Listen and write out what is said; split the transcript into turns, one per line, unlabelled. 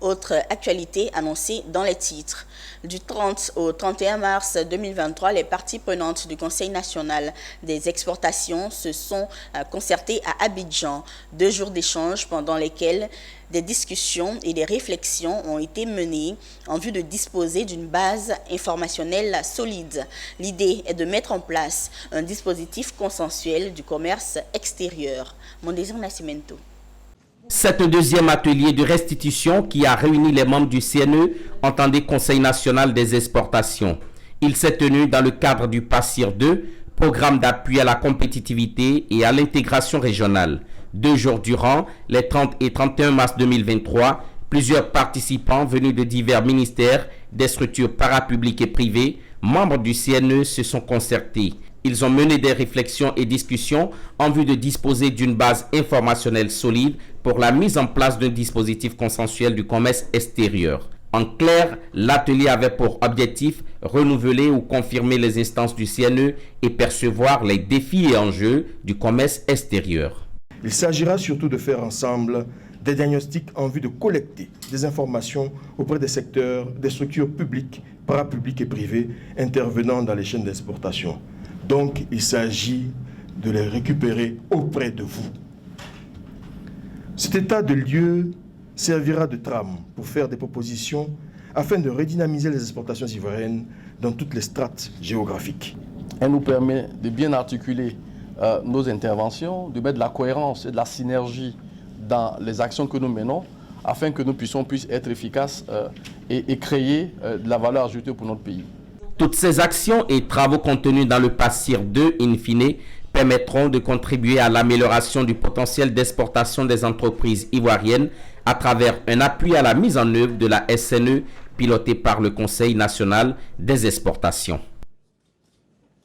autres actualités annoncées dans les titres. Du 30 au 31 mars 2023, les parties prenantes du Conseil national des exportations se sont concertées à Abidjan. 2 jours d'échanges pendant lesquels des discussions et des réflexions ont été menées en vue de disposer d'une base informationnelle solide. L'idée est de mettre en place un dispositif consensuel du commerce extérieur. Mon désir Nascimento.
C'est un deuxième atelier de restitution qui a réuni les membres du CNE entendez Conseil national des exportations. Il s'est tenu dans le cadre du PASSIR 2, programme d'appui à la compétitivité et à l'intégration régionale. 2 jours durant, les 30 et 31 mars 2023, plusieurs participants venus de divers ministères, des structures parapubliques et privées, membres du CNE se sont concertés. Ils ont mené des réflexions et discussions en vue de disposer d'une base informationnelle solide pour la mise en place d'un dispositif consensuel du commerce extérieur. En clair, l'atelier avait pour objectif renouveler ou confirmer les instances du CNE et percevoir les défis et enjeux du commerce extérieur.
Il s'agira surtout de faire ensemble des diagnostics en vue de collecter des informations auprès des secteurs, des structures publiques, parapubliques et privées intervenant dans les chaînes d'exportation. Donc, il s'agit de les récupérer auprès de vous. Cet état de lieu servira de trame pour faire des propositions afin de redynamiser les exportations ivoiriennes dans toutes les strates géographiques.
Elle nous permet de bien articuler nos interventions, de mettre de la cohérence et de la synergie dans les actions que nous menons afin que nous puissions être efficaces et créer de la valeur ajoutée pour notre pays.
Toutes ces actions et travaux contenus dans le PASSIR 2, in fine, permettront de contribuer à l'amélioration du potentiel d'exportation des entreprises ivoiriennes à travers un appui à la mise en œuvre de la SNE pilotée par le Conseil national des exportations.